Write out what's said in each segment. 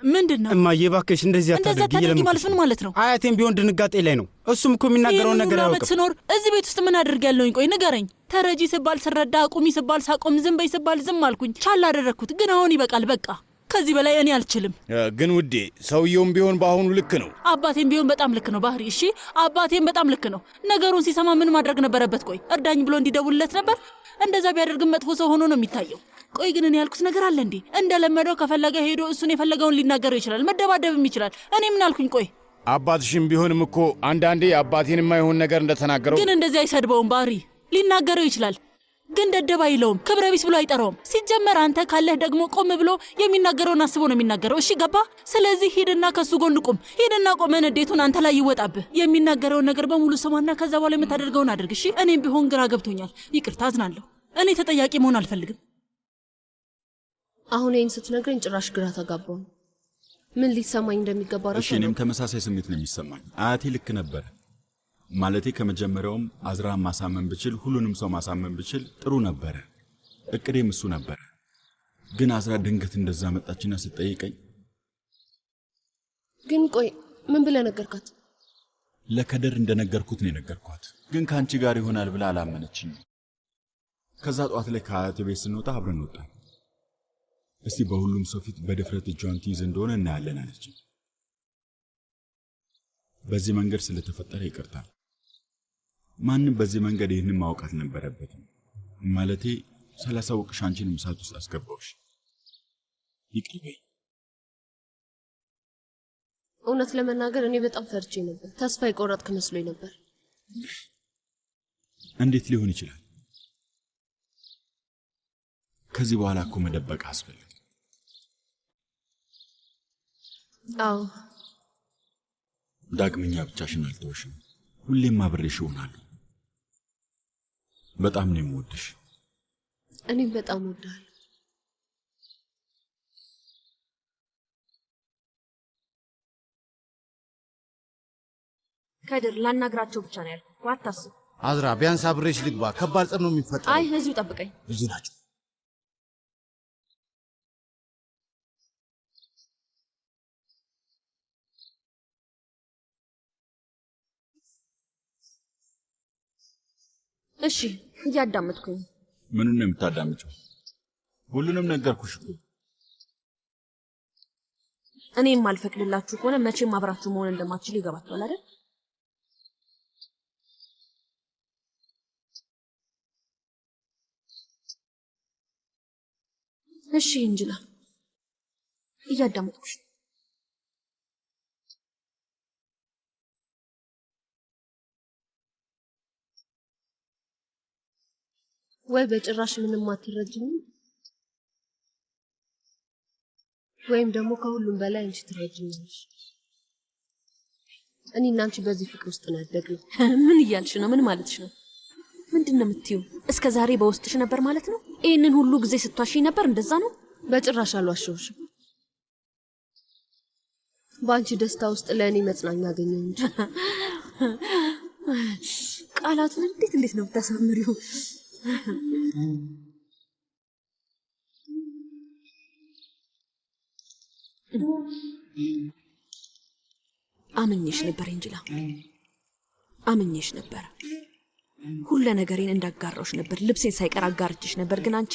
ምንድነው? እማዬ እባክሽ እንደዚህ አታድርጊ ማለት ነው። አያቴም ቢሆን ድንጋጤ ላይ ነው። እሱም እኮ የሚናገረው ነገር ያውቃል። ስኖር እዚህ ቤት ውስጥ ምን አድርጋለሁኝ? ቆይ ንገረኝ። ተረጂ ስባል ስረዳ፣ አቁሚ ስባል ሳቆም፣ ዝም በይ ስባል ዝም አልኩኝ። ቻል አደረኩት። ግን አሁን ይበቃል። በቃ ከዚህ በላይ እኔ አልችልም። ግን ውዴ ሰውየውም ቢሆን በአሁኑ ልክ ነው። አባቴም ቢሆን በጣም ልክ ነው ባህሪ። እሺ አባቴም በጣም ልክ ነው። ነገሩን ሲሰማ ምን ማድረግ ነበረበት? ቆይ እርዳኝ ብሎ እንዲደውልለት ነበር። እንደዛ ቢያደርግም መጥፎ ሰው ሆኖ ነው የሚታየው። ቆይ ግን እኔ ያልኩት ነገር አለ እንዴ? እንደለመደው ከፈለገ ሄዶ እሱን የፈለገውን ሊናገረው ይችላል፣ መደባደብም ይችላል። እኔ ምን አልኩኝ? ቆይ አባትሽም ቢሆንም እኮ አንዳንዴ አባቴን የማይሆን ነገር እንደተናገረው ግን እንደዚህ አይሰድበውም ባህሪ። ሊናገረው ይችላል ግን ደደብ አይለውም፣ ክብረ ቢስ ብሎ አይጠራውም። ሲጀመር አንተ ካለህ ደግሞ ቆም ብሎ የሚናገረውን አስቦ ነው የሚናገረው። እሺ ገባ? ስለዚህ ሂድና ከሱ ጎን ቁም። ሂድና ቆመን እንዴቱን አንተ ላይ ይወጣብህ። የሚናገረውን ነገር በሙሉ ስማና ከዛ በኋላ የምታደርገውን አድርግ። እሺ እኔም ቢሆን ግራ ገብቶኛል። ይቅርታ፣ አዝናለሁ። እኔ ተጠያቂ መሆን አልፈልግም። አሁን ይህን ስትነግረኝ ጭራሽ ግራ ተጋባሁ። ምን ሊሰማኝ እንደሚገባ ራሱ። እሺ እኔም ተመሳሳይ ስሜት ነው የሚሰማኝ። አያቴ ልክ ነበር። ማለቴ ከመጀመሪያውም አዝራን ማሳመን ብችል፣ ሁሉንም ሰው ማሳመን ብችል ጥሩ ነበር። እቅዴም እሱ ነበር። ግን አዝራ ድንገት እንደዛ መጣችና ስትጠይቀኝ። ግን ቆይ ምን ብለህ ነገርካት? ለከደር እንደነገርኩት ነው የነገርኳት። ግን ከአንቺ ጋር ይሆናል ብላ አላመነችኝ። ከዛ ጧት ላይ ከአያቴ ቤት ስንወጣ አብረን ወጣን። እስቲ በሁሉም ሰው ፊት በድፍረት እጇን ትይዝ እንደሆነ እናያለን አለች። በዚህ መንገድ ስለተፈጠረ ይቅርታል። ማንም በዚህ መንገድ ይህንን ማወቅ አልነበረበትም። ማለቴ ሳላሳውቅሽ አንቺንም እሳት ውስጥ አስገባሁሽ። ይቅር በይ። እውነት ለመናገር እኔ በጣም ፈርቼ ነበር። ተስፋ የቆረጥክ መስሎኝ ነበር። እንዴት ሊሆን ይችላል? ከዚህ በኋላ እኮ መደበቅ አስፈልግ። አዎ ዳግመኛ ብቻሽን አልተውሽም። ሁሌም አብሬሽ እሆናለሁ። በጣም ነው የምወድሽ። እኔም በጣም እወድሃለሁ። ከድር ላናግራቸው ብቻ ነው ያልኩት። አታስብ አዝራ፣ ቢያንስ አብሬሽ ልግባ። ከባድ ጸብ ነው የሚፈጠረው። አይ እዚሁ ጠብቀኝ። ብዙ ናቸው። እሺ እያዳመጥኩኝ። ምኑን ነው የምታዳምጪው? ሁሉንም ነገርኩሽ እኮ። እኔም አልፈቅድላችሁ ከሆነ መቼም አብራችሁ መሆን እንደማትችሉ ይገባችኋል አይደል? እሺ እንጅላ እያዳመጥኩሽ። ወይ በጭራሽ ምንም አትረጅኝ፣ ወይም ደግሞ ከሁሉም በላይ አንቺ ትረጅኛለሽ። እኔ እና አንቺ በዚህ ፍቅር ውስጥ ነው ያደግነው። ምን እያልሽ ነው? ምን ማለትሽ ነው? ምንድነው የምትይው? እስከ ዛሬ በውስጥሽ ነበር ማለት ነው? ይሄንን ሁሉ ጊዜ ስትዋሽኝ ነበር? እንደዛ ነው? በጭራሽ አልዋሸሁሽም። በአንቺ ደስታ ውስጥ ለእኔ መጽናኛ አገኘሁ እንጂ። ቃላቱን እንዴት ነው የምታሳምሪው? አምኜሽ ነበር እንጅላ፣ አምኜሽ ነበር። ሁሉ ነገሬን እንዳጋራውሽ ነበር። ልብሴን ሳይቀር አጋርችሽ ነበር። ግን አንቺ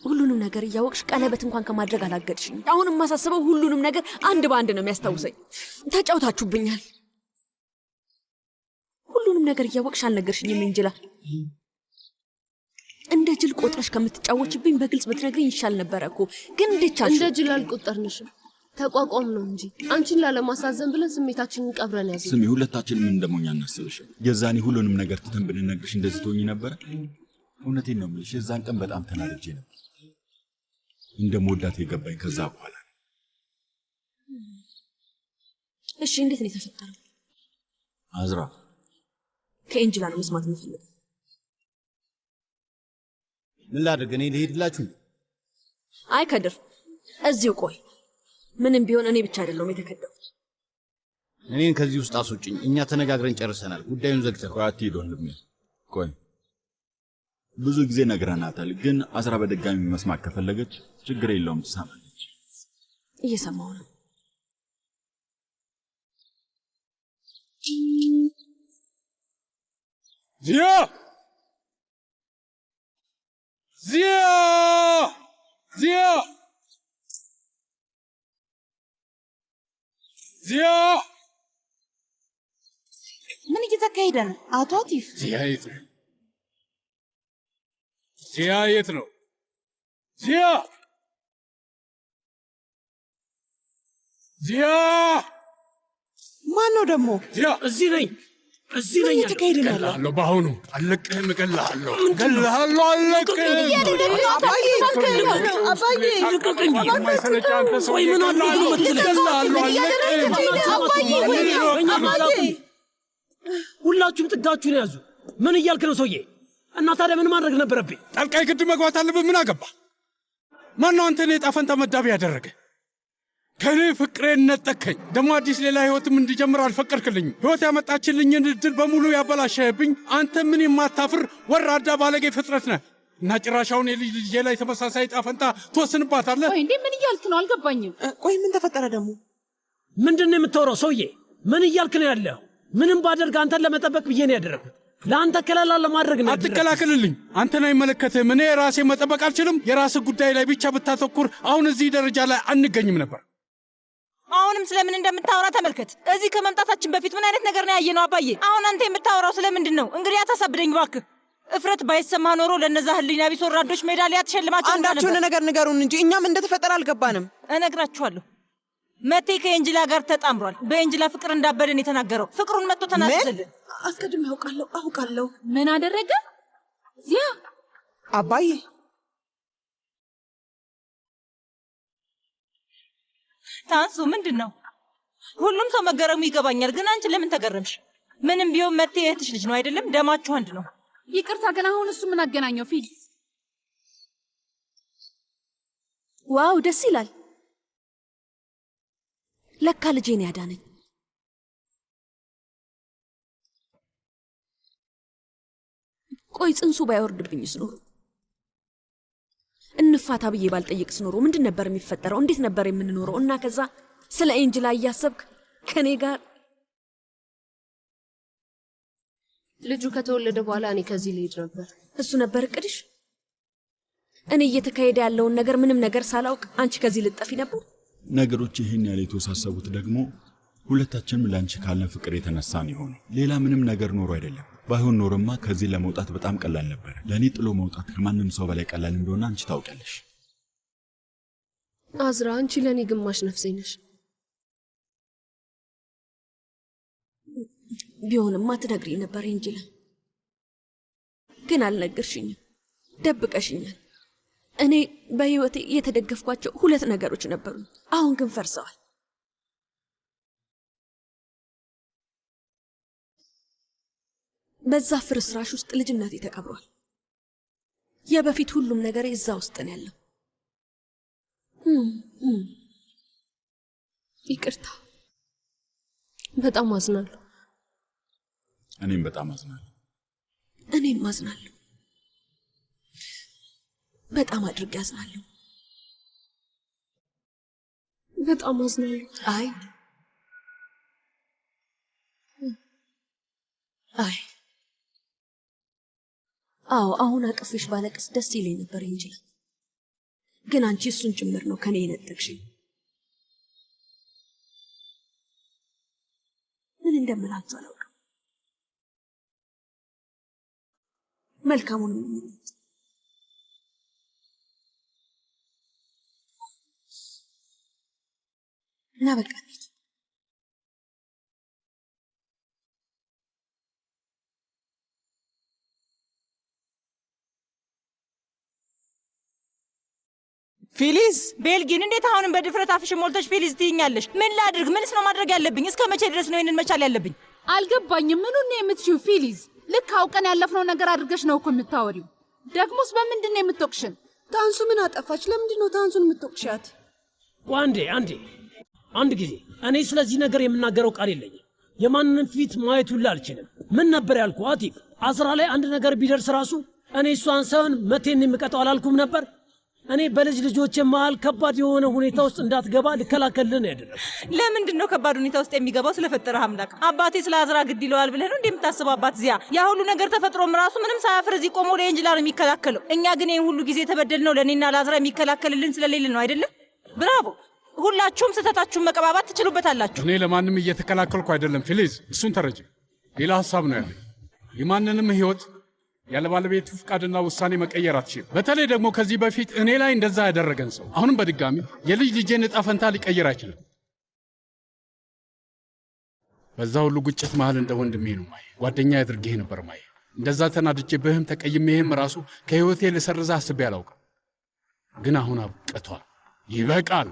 ሁሉንም ነገር እያወቅሽ ቀለበት እንኳን ከማድረግ አላገድሽኝ። አሁንም ማሳስበው ሁሉንም ነገር አንድ በአንድ ነው የሚያስታውሰኝ። ተጫውታችሁብኛል። ሁሉንም ነገር እያወቅሽ አልነገርሽኝም እንጅላ። እንደ ጅል ቆጥረሽ ከምትጫወችብኝ በግልጽ ብትነግሪኝ ይሻል ነበር እኮ። ግን እንዴት ቻልሽ? እንደ ጅል አልቆጠርንሽም፣ ተቋቋም ነው እንጂ አንቺን ላለማሳዘን ብለን ስሜታችንን ቀብረን ያዘ። ስሚ፣ ሁለታችንም ምን እንደሞኛ እናስብሽ። የዛኔ ሁሉንም ነገር ትተን ብንነግርሽ እንደዚህ ትሆኚ ነበር? እውነቴን ነው የምልሽ፣ የዛን ቀን በጣም ተናድጄ ነበር። እንደምወዳት የገባኝ ከዛ በኋላ። እሺ እንዴት ነው የተፈጠረው? አዝራ ከኤንጅላ ነው መስማት የምፈልገው። ምን ላድርግ? እኔ ልሄድላችሁ? አይ ከድር እዚሁ ቆይ። ምንም ቢሆን እኔ ብቻ አይደለሁም የተከደውት። እኔን ከዚህ ውስጥ አስወጪኝ። እኛ ተነጋግረን ጨርሰናል። ጉዳዩን ዘግተን። ቆይ አትሂድ ወንድሜ። ቆይ ብዙ ጊዜ ነግረናታል፣ ግን አዝራ በድጋሚ መስማት ከፈለገች ችግር የለውም ትሰማለች። እየሰማሁ ነው። ዚያ ዚያ ዚያ ዚያ ምን እየተካሄደ ነው አቶ አቲፍ? ዚያ የት ነው? ዚያ የት ነው? ዚያ ዚያ ማን ነው ደግሞ? ዚያ እዚህ ነኝ። እየተካሄደ ነው ያለው? እገላለሁ። በአሁኑ አልለቅህም። እገላለሁ። አልለቅህም። አባዬ የማይሰለች አንተ ሰው እገላለሁ። ሁላችሁም ጥጋችሁን ያዙ። ምን እያልክ ነው ሰውዬ? እና ታዲያ ምን ማድረግ ነበረብኝ? ጣልቃ ግድ መግባት አለብህ? ምን አገባ? ማነው አንተን የዕጣ ፈንታ መዳቢ ያደረገ? ከእኔ ፍቅሬን ነጠከኝ። ደግሞ አዲስ ሌላ ህይወትም እንዲጀምር አልፈቀድክልኝም። ህይወት ያመጣችልኝን እድል በሙሉ ያበላሸህብኝ አንተ ምን የማታፍር ወራዳ ባለጌ ፍጥረት ነህ። እና ጭራሻውን የልጅ ልጄ ላይ ተመሳሳይ ዕጣ ፈንታ ትወስንባታለህ? እንዴ ምን እያልክ ነው? አልገባኝም። ቆይ ምን ተፈጠረ ደግሞ? ምንድን ነው የምታወራው ሰውዬ? ምን እያልክ ነው ያለው? ምንም ባደርግ አንተን ለመጠበቅ ብዬ ነው ያደረግኩት። ለአንተ ከለላ ለማድረግ ነው። አትከላከልልኝ። አንተን አይመለከትህም። እኔ ራሴ መጠበቅ አልችልም? የራስህ ጉዳይ ላይ ብቻ ብታተኩር አሁን እዚህ ደረጃ ላይ አንገኝም ነበር። አሁንም ስለምን እንደምታወራ ተመልከት። እዚህ ከመምጣታችን በፊት ምን አይነት ነገር ነው ያየነው? አባዬ አሁን አንተ የምታወራው ስለምንድን ነው? እንግዲህ አታሳብደኝ እባክህ። እፍረት ባይሰማ ኖሮ ለነዛ ህሊና ቢስ ወራዶች ሜዳሊያ ተሸልማቸው ነበር። አንዳችሁን ነገር ንገሩን እንጂ እኛም እንደተፈጠረ አልገባንም። እነግራችኋለሁ። መቴ ከኤንጅላ ጋር ተጣምሯል። በኤንጅላ ፍቅር እንዳበደን የተናገረው ፍቅሩን መጥቶ ተናዘዘልን። አስቀድሜ አውቃለሁ። ምን አደረገ? ዚያ አባዬ ታንሱ ምንድን ነው? ሁሉም ሰው መገረሙ ይገባኛል፣ ግን አንቺ ለምን ተገረምሽ? ምንም ቢሆን መቴ እህትሽ ልጅ ነው አይደለም? ደማችሁ አንድ ነው። ይቅርታ ግን አሁን እሱ ምን አገናኘው? ፊልስ ዋው ደስ ይላል። ለካ ልጄን ያዳነኝ። ቆይ ጽንሱ ባይወርድብኝስ ኖሮ? እንፋታ ብዬ ባልጠይቅስ ኖሮ ምንድን ነበር የሚፈጠረው? እንዴት ነበር የምንኖረው? እና ከዛ ስለ ኤንጅላ እያሰብክ ከኔ ጋር ልጁ ከተወለደ በኋላ እኔ ከዚህ ልሄድ ነበር። እሱ ነበር እቅድሽ? እኔ እየተካሄደ ያለውን ነገር ምንም ነገር ሳላውቅ አንቺ ከዚህ ልጠፊ ነበር? ነገሮች ይህን ያለ የተወሳሰቡት ደግሞ ሁለታችንም ለአንቺ ካለን ፍቅር የተነሳ ነው የሆነው። ሌላ ምንም ነገር ኖሮ አይደለም። ባይሆን ኖርማ ከዚህ ለመውጣት በጣም ቀላል ነበር። ለእኔ ጥሎ መውጣት ከማንም ሰው በላይ ቀላል እንደሆነ አንቺ ታውቂያለሽ። አዝራ፣ አንቺ ለእኔ ግማሽ ነፍሴ ነሽ። ቢሆንማ ትነግሪኝ ነበር ኤንጅላ፣ ግን አልነገርሽኝም፣ ደብቀሽኛል። እኔ በህይወቴ የተደገፍኳቸው 2 ነገሮች ነበሩ፣ አሁን ግን ፈርሰዋል። በዛ ፍርስራሽ ውስጥ ልጅነቴ ተቀብሯል። የበፊት ሁሉም ነገር እዛ ውስጥ ነው ያለው። ይቅርታ፣ በጣም አዝናለሁ። እኔም በጣም አዝናለሁ። እኔም አዝናለሁ፣ በጣም አድርጌ አዝናለሁ። በጣም አዝናለሁ። አይ አዎ፣ አሁን አቅፌሽ ባለቅስ ደስ ይለኝ ነበር ኤንጅላ፣ ግን አንቺ እሱን ጭምር ነው ከኔ የነጠቅሽኝ። ምን እንደምላችሁ አላውቅም። መልካሙን ምኞት እና በቃ ፊሊዝ ቤልጊን፣ እንዴት አሁንም በድፍረት አፍሽ ሞልተሽ ፊሊዝ ትይኛለሽ? ምን ላድርግ? ምንስ ነው ማድረግ ያለብኝ? እስከ መቼ ድረስ ነው ይህንን መቻል ያለብኝ? አልገባኝም። ምኑን ነው የምትሽው? ፊሊዝ፣ ልክ አውቀን ያለፍነው ነገር አድርገሽ ነው እኮ የምታወሪው። ደግሞስ በምንድን ነው የምትወቅሽን? ታንሱ ምን አጠፋች? ለምንድን ነው ታንሱን የምትወቅሻት? አንድ ጊዜ እኔ ስለዚህ ነገር የምናገረው ቃል የለኝም። የማንንም ፊት ማየት ሁላ አልችልም። ምን ነበር ያልኩ? አቲፍ፣ አስራ ላይ አንድ ነገር ቢደርስ ራሱ እኔ እሷን ሳይሆን መቴን የምቀጠው አላልኩም ነበር? እኔ በልጅ ልጆች መሃል ከባድ የሆነ ሁኔታ ውስጥ እንዳትገባ ልከላከልህ ነው ያደረኩት። ለምንድን ነው ከባድ ሁኔታ ውስጥ የሚገባው? ስለፈጠረህ አምላክ አባቴ ስለ አዝራ ግድ ይለዋል ብለህ ነው እንደምታስበው? አባት ዚያ ያ ሁሉ ነገር ተፈጥሮም ራሱ ምንም ሳያፍር እዚህ ቆሞ ለኤንጅላ ነው የሚከላከለው። እኛ ግን ይህን ሁሉ ጊዜ የተበደልነው ለእኔና ለአዝራ የሚከላከልልን ስለሌለ ነው አይደለም? ብራቮ! ሁላችሁም ስህተታችሁን መቀባባት ትችሉበታላችሁ። እኔ ለማንም እየተከላከልኩ አይደለም ፊሊዝ፣ እሱን ተረጅ። ሌላ ሀሳብ ነው ያለኝ። የማንንም ህይወት ያለ ባለቤቱ ፍቃድና ውሳኔ መቀየር አትችልም። በተለይ ደግሞ ከዚህ በፊት እኔ ላይ እንደዛ ያደረገን ሰው አሁንም በድጋሚ የልጅ ልጄን ዕጣ ፈንታ ሊቀይር አይችልም። በዛ ሁሉ ግጭት መሃል እንደ ወንድሜ ነው ማየ፣ ጓደኛ ያድርግህ ነበር ማየ። እንደዛ ተናድጄብህም ተቀይሜህም ራሱ ከህይወቴ ልሰርዛ አስቤ አላውቅም። ግን አሁን አብቅቷል። ይበቃል።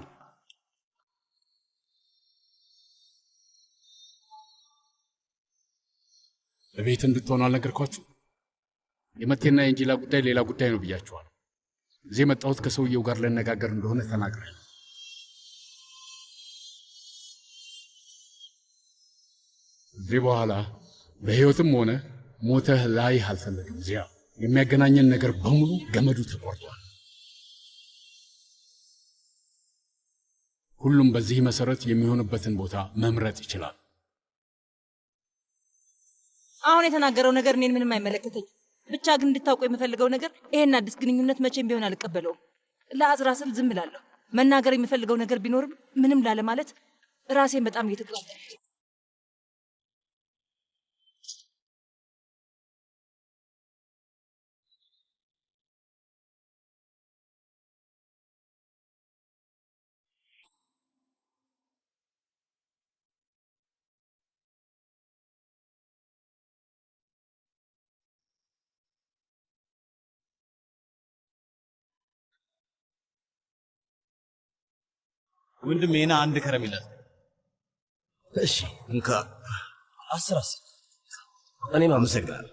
በቤት እንድትሆኑ አልነገርኳችሁ? የመቴና የእንጂላ ጉዳይ ሌላ ጉዳይ ነው ብያችኋል። እዚህ የመጣሁት ከሰውየው ጋር ልነጋገር እንደሆነ ተናግረን። እዚህ በኋላ በሕይወትም ሆነ ሞተህ ላይህ አልፈለግም። እዚያ የሚያገናኘን ነገር በሙሉ ገመዱ ተቆርጧል። ሁሉም በዚህ መሰረት የሚሆንበትን ቦታ መምረጥ ይችላል። አሁን የተናገረው ነገር እኔን ምንም አይመለከተኝ። ብቻ ግን እንድታውቁ የምፈልገው ነገር ይሄን አዲስ ግንኙነት መቼም ቢሆን አልቀበለውም። ለአዝራ ስል ዝም እላለሁ። መናገር የሚፈልገው ነገር ቢኖርም ምንም ላለ ማለት ራሴን በጣም እየተከታተልኩ ወንድሜ ና አንድ ከረሜላ። እሺ እንካ። 10 እኔም አመሰግናለሁ።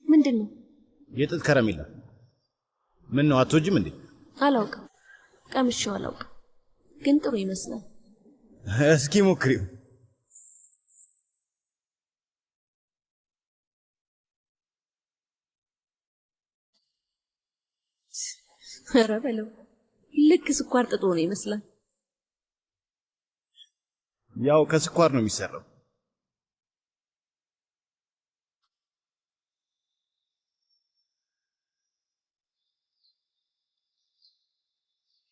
ምንድን ነው? የጥጥ ከረሜላ። ምን ነው አትወጂም እንዴ? አላውቅም፣ ቀምሼው አላውቅም፣ ግን ጥሩ ይመስላል። እስኪ ሞክሪው። ኧረ በለው፣ ልክ ስኳር ጥጦ ነው ይመስላል። ያው ከስኳር ነው የሚሰራው።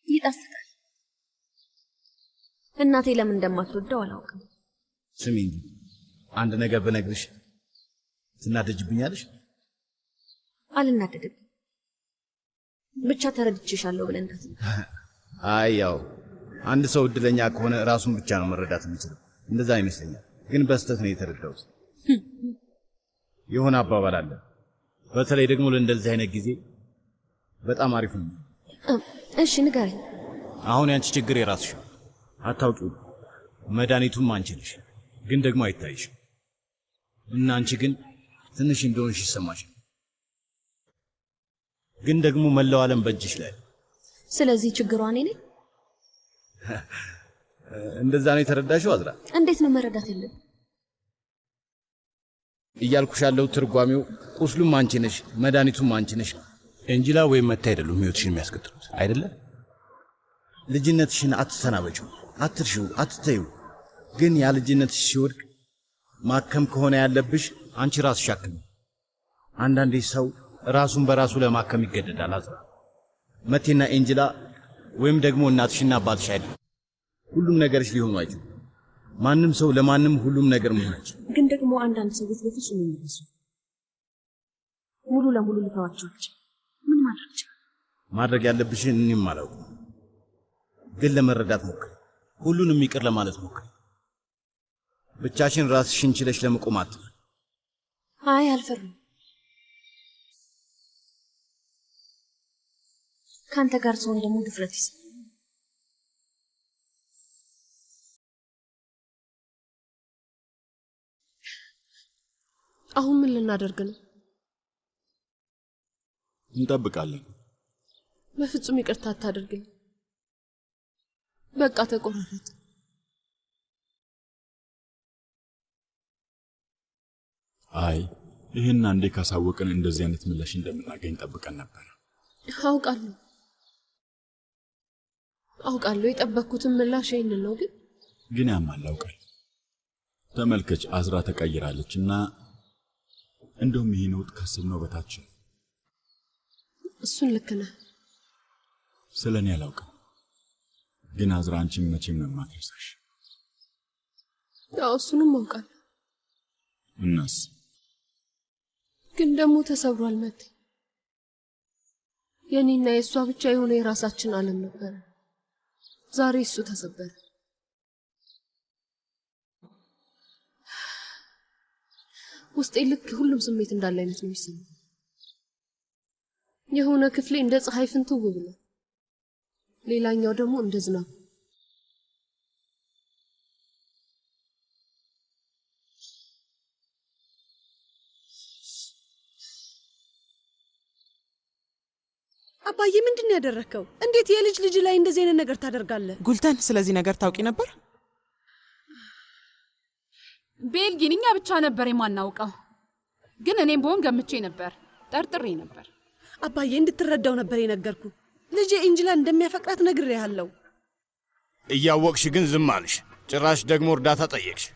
ይጣፍጣል። እናቴ ለምን እንደማትወደው አላውቅም። ስሚ እንጂ አንድ ነገር ብነግርሽ ትናደጅብኛለሽ? አልናደድም። ብቻ ተረድቼሻለሁ ብለህ እንዳትል። አይ ያው አንድ ሰው እድለኛ ከሆነ ራሱን ብቻ ነው መረዳት የሚችለው። እንደዛ ይመስለኛል፣ ግን በስተት ነው የተረዳሁት። የሆነ አባባል አለ፣ በተለይ ደግሞ ለእንደዚህ አይነት ጊዜ በጣም አሪፍ ነው። እሺ ንገረኝ። አሁን ያንቺ ችግር የራስሽ አታውቂው፣ መድኃኒቱም አንቺ ነሽ፣ ግን ደግሞ አይታይሽም። እና አንቺ ግን ትንሽ እንደሆንሽ ይሰማሻል፣ ግን ደግሞ መላው ዓለም በእጅሽ ላይ። ስለዚህ ችግሯ እኔ ነኝ። እንደዛ ነው የተረዳሽው አዝራ? እንዴት ነው መረዳት ያለብን? እያልኩሽ ያለው ትርጓሜው ቁስሉም አንቺ ነሽ፣ መድኃኒቱም አንቺ ነሽ። እንጂላ ወይም መታ አይደሉም ህይወትሽን የሚያስቀጥሉት አይደለ? ልጅነትሽን አትሰናበችው፣ አትርሺው፣ አትተዩ። ግን ያ ልጅነትሽ ሲወድቅ ማከም ከሆነ ያለብሽ አንቺ ራስሽ አክሚ። አንዳንዴ ሰው ራሱን በራሱ ለማከም ይገደዳል። አዝራ መቴና ኤንጅላ ወይም ደግሞ እናትሽና አባትሽ አይደለም ሁሉም ነገርሽ ሊሆኑ አይችሉም። ማንም ሰው ለማንም ሁሉም ነገር መሆን አይችልም። ግን ደግሞ አንዳንድ ሰዎች በፍጹም የሚነሱ ሙሉ ለሙሉ ልተዋቸው አልችልም። ምን ማድረግ ይችላል? ማድረግ ያለብሽን እኔም አላውቅም፣ ግን ለመረዳት ሞክሪ። ሁሉንም ይቅር ለማለት ሞክሪ። ብቻሽን ራስሽን ችለሽ ለመቆም አትፍሪ። አይ አልፈርም። ካንተ ጋር ሰውን ደግሞ ድፍረት ይሰማል። አሁን ምን ልናደርግ ነው? እንጠብቃለን። በፍጹም ይቅርታ አታደርግኝ። በቃ ተቆራረጥ። አይ ይህን አንዴ ካሳወቅን እንደዚህ አይነት ምላሽ እንደምናገኝ ጠብቀን ነበር። አውቃለሁ የጠበቅኩትን ምላሽ ይህንን ነው። ግን ያማል አውቃለሁ። ተመልከች አዝራ ተቀይራለችና እንደውም ይሄን ወጥ ካሰብነው በታች ነው። እሱን ልክ ነህ። ስለኔ አላውቅም፣ ግን አዝራ አንቺን መቼም ነው የማትረሳሽ። ያው እሱንም አውቃለሁ። እናስ ግን ደግሞ ተሰብሯል መቴ። የኔና የእሷ ብቻ የሆነ የራሳችን ዓለም ነበር። ዛሬ እሱ ተሰበረ። ውስጤ ልክ ሁሉም ስሜት እንዳለ አይነት ነው የሚሰማው። የሆነ ክፍሌ እንደ ፀሐይ ፍንትው ብሎ፣ ሌላኛው ደግሞ እንደ ዝናብ። አባዬ ምንድን ያደረከው? እንዴት የልጅ ልጅ ላይ እንደዚህ አይነት ነገር ታደርጋለህ? ጉልተን ስለዚህ ነገር ታውቂ ነበር? ቤልጊን እኛ ብቻ ነበር የማናውቀው፣ ግን እኔም በሆን ገምቼ ነበር፣ ጠርጥሬ ነበር። አባዬ እንድትረዳው ነበር የነገርኩ። ልጄ ኤንጅላ እንደሚያፈቅራት ነግሬሃለሁ። እያወቅሽ ግን ዝም አልሽ። ጭራሽ ደግሞ እርዳታ ጠየቅሽ።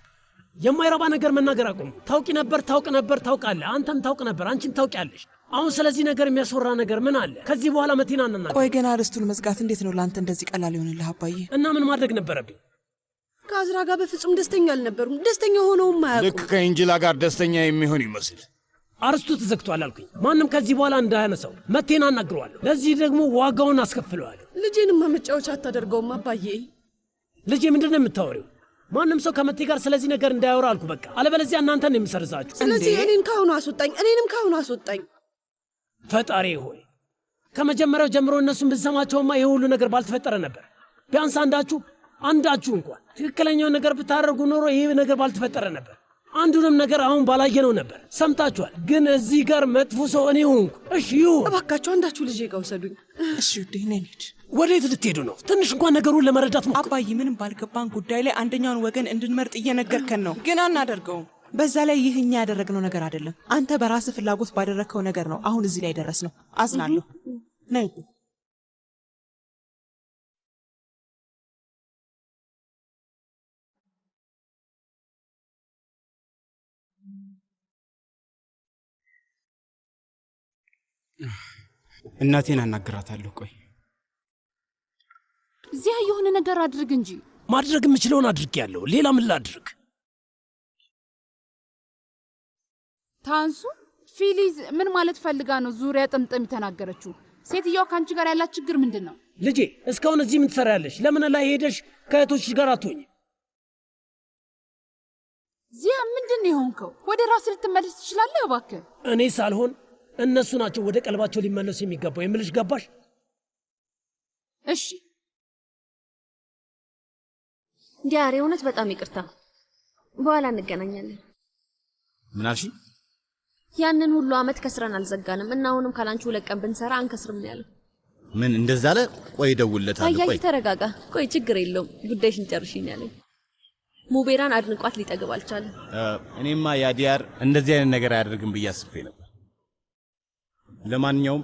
የማይረባ ነገር መናገር አቁም። ታውቂ ነበር፣ ታውቅ ነበር፣ ታውቃለህ። አንተም ታውቅ ነበር፣ አንቺም ታውቂያለሽ። አሁን ስለዚህ ነገር የሚያስወራ ነገር ምን አለ? ከዚህ በኋላ መቲና እናናገር። ቆይ ግን አርስቱን መዝጋት እንዴት ነው ለአንተ እንደዚህ ቀላል ይሆንልህ አባዬ? እና ምን ማድረግ ነበረብኝ? ከአዝራ ጋር በፍጹም ደስተኛ አልነበሩም። ደስተኛ ሆነውም አያውቁም። ልክ ከኤንጅላ ጋር ደስተኛ የሚሆን ይመስል አርስቱ ተዘግቷል አልኩኝ። ማንም ከዚህ በኋላ እንዳያነሳው። መቴና አናግረዋለሁ። ለዚህ ደግሞ ዋጋውን አስከፍለዋለሁ። ልጄንማ መጫወቻ አታደርገውም አባዬ። ልጄ ምንድን ነው የምታወሪው? ማንም ሰው ከመቴ ጋር ስለዚህ ነገር እንዳያወራ አልኩ። በቃ አለበለዚያ እናንተን የምሰርዛችሁ። ስለዚህ እኔን ካሁኑ አስወጣኝ፣ እኔንም ካሁኑ አስወጣኝ። ፈጣሪ ሆይ ከመጀመሪያው ጀምሮ እነሱን ብትሰማቸውማ ይሄ ሁሉ ነገር ባልተፈጠረ ነበር። ቢያንስ አንዳችሁ እንኳን ትክክለኛውን ነገር ብታደርጉ ኖሮ ይሄ ነገር ባልተፈጠረ ነበር። አንዱንም ነገር አሁን ባላየነው ነበር። ሰምታችኋል። ግን እዚህ ጋር መጥፎ ሰው እኔ ሆንኩ። እሺ ይሁን። እባካችሁ አንዳችሁ ልጄ ጋር ውሰዱኝ። እሺ ውዴ ነኝ። ወዴት ልትሄዱ ነው? ትንሽ እንኳን ነገሩን ለመረዳት ሞክሩ። አባዬ ምንም ባልገባን ጉዳይ ላይ አንደኛውን ወገን እንድንመርጥ እየነገርከን ነው፣ ግን አናደርገውም። በዛ ላይ ይህ እኛ ያደረግነው ነገር አይደለም። አንተ በራስህ ፍላጎት ባደረግከው ነገር ነው አሁን እዚህ ላይ ደረስነው። አዝናለሁ። ነይ እናቴን አናግራታለሁ። ቆይ እዚያ የሆነ ነገር አድርግ እንጂ። ማድረግ የምችለውን አድርጌያለሁ። ሌላ ምን ላድርግ? ታንሱ ፊሊዝ ምን ማለት ፈልጋ ነው ዙሪያ ጥምጥም የተናገረችው? ሴትዮዋ ከአንቺ ጋር ያላት ችግር ምንድን ነው? ልጄ እስካሁን እዚህ ምን ትሰሪያለሽ? ለምን ላይ ሄደሽ ከእህቶችሽ ጋር አትሆኝ? ዚያ ምንድን ነው የሆንከው? ወደ ራስ ልትመለስ ትችላለህ እባክህ። እኔ ሳልሆን እነሱ ናቸው ወደ ቀልባቸው ሊመለሱ የሚገባው። የምልሽ ገባሽ? እሺ ዲያሪ፣ እውነት በጣም ይቅርታ። በኋላ እንገናኛለን። ምን አልሽ? ያንን ሁሉ አመት ከስረን አልዘጋንም እና አሁንም ካላንቺ 2 ቀን ብንሰራ አንከስርም ያለው። ምን እንደዛ አለ? ቆይ እደውልለታለሁ። ቆይ ተረጋጋ። ቆይ ችግር የለውም ጉዳይሽን ጨርሽኝ ያለኝ። ሙቤራን አድንቋት ሊጠግብ አልቻለም። እኔማ ያዲያር እንደዚህ አይነት ነገር አያደርግም ብዬ አስቤ ነበር። ለማንኛውም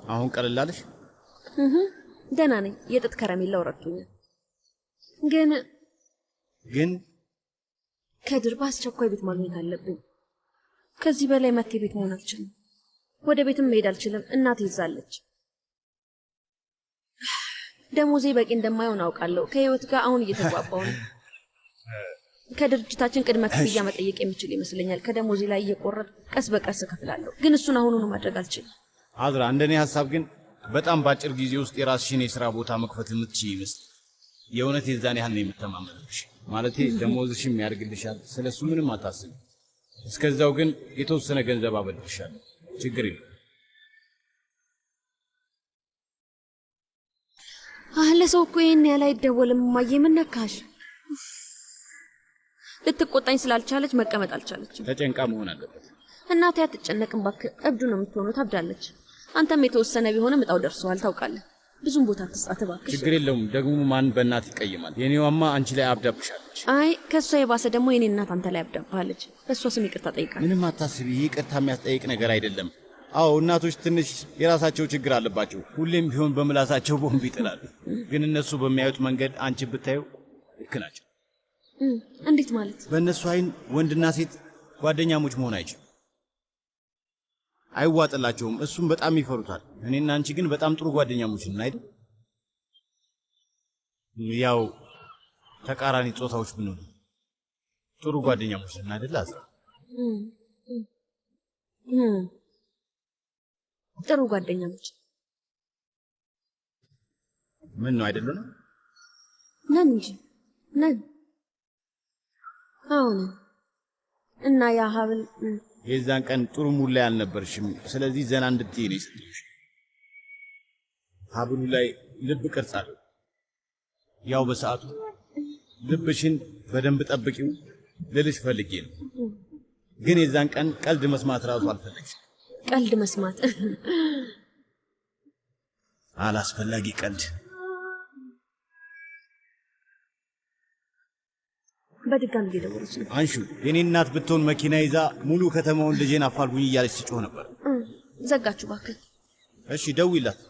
አሁን ቀለላለሽ? ደህና ነኝ። የጥጥ ከረሜላው ረድቶኛል። ግን ከድር በአስቸኳይ ቤት ማግኘት አለብኝ። ከዚህ በላይ መቴ ቤት መሆን አልችልም። ወደ ቤትም መሄድ አልችልም። እናቴ ይዛለች። ደሞዜ በቂ እንደማይሆን አውቃለሁ። ከህይወት ጋር አሁን እየተግባባው ነው። ከድርጅታችን ቅድመ ክፍያ መጠየቅ የምችል ይመስለኛል። ከደሞዜ ላይ እየቆረጥ ቀስ በቀስ እከፍላለሁ። ግን እሱን አሁኑኑ ማድረግ አልችልም። አዝራ፣ እንደኔ ሐሳብ ግን በጣም ባጭር ጊዜ ውስጥ የራስሽን የሥራ ቦታ መክፈት የምትችይ ይመስል። የእውነት የዛን ያህል ነው የምተማመንብሽ። ማለቴ ደሞዝሽም ያድርግልሻል። ስለሱ ምንም አታስቢ። እስከዛው ግን የተወሰነ ገንዘብ አበድርሻለሁ። ችግር የለም። ለሰው እኮ ይሄን ያህል አይደወልም። እማዬ ምን ነካሽ? ልትቆጣኝ ስላልቻለች መቀመጥ አልቻለችም። ተጨንቃ መሆን አለበት። እናቴ አትጨነቅም እባክህ። እብዱ ነው የምትሆነው። ታብዳለች። አንተም የተወሰነ ቢሆንም እጣው ደርሰዋል ታውቃለህ። ብዙም ቦታ አትስጣት እባክሽ። ችግር የለውም። ደግሞ ማን በእናት ይቀይማል? የኔዋማ አንቺ ላይ አብዳብሻለች። አይ ከሷ የባሰ ደግሞ የኔ እናት አንተ ላይ አብዳብሃለች። በሷ ስም ይቅርታ ጠይቃለሁ። ምንም አታስቢ፣ ይቅርታ የሚያስጠይቅ ነገር አይደለም። አዎ እናቶች ትንሽ የራሳቸው ችግር አለባቸው። ሁሌም ቢሆን በምላሳቸው ቦምብ ይጥላሉ። ግን እነሱ በሚያዩት መንገድ አንቺ ብታዩ ልክ ናቸው። እንዴት ማለት? በእነሱ አይን ወንድና ሴት ጓደኛሞች መሆን አይችሉም፣ አይዋጥላቸውም። እሱም በጣም ይፈሩታል። እኔና አንቺ ግን በጣም ጥሩ ጓደኛሞች ነን አይደል? ያው ተቃራኒ ጾታዎች ብንሆን ጥሩ ጓደኛሞች ነን አይደል? አዝራ ጥሩ ጓደኛሞች ምን ነው አይደለም? ነን እንጂ ነን። አሁን እና ያ ሀብል የዛን ቀን ጥሩ ሙድ ላይ አልነበርሽም። ስለዚህ ዘና እንድትይ ነው የሰጠሁሽ። ሀብሉ ላይ ልብ ቅርጽ አለው። ያው በሰዓቱ ልብሽን በደንብ ጠብቂው ልልሽ ፈልጌ ነው። ግን የዛን ቀን ቀልድ መስማት ራሱ አልፈለግሽም። ቀልድ መስማት አላስፈላጊ ቀልድ። በድጋሚ እየደወለች ነው። አንሹ። የኔ እናት ብትሆን መኪና ይዛ ሙሉ ከተማውን ልጄን አፋልጉኝ እያለች ትጮህ ነበር። ዘጋችሁ እባክህ። እሺ ደውይላት፣